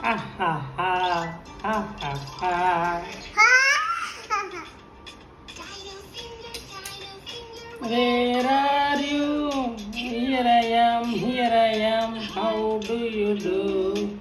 Where are you? Here I am, here I am. How do you do?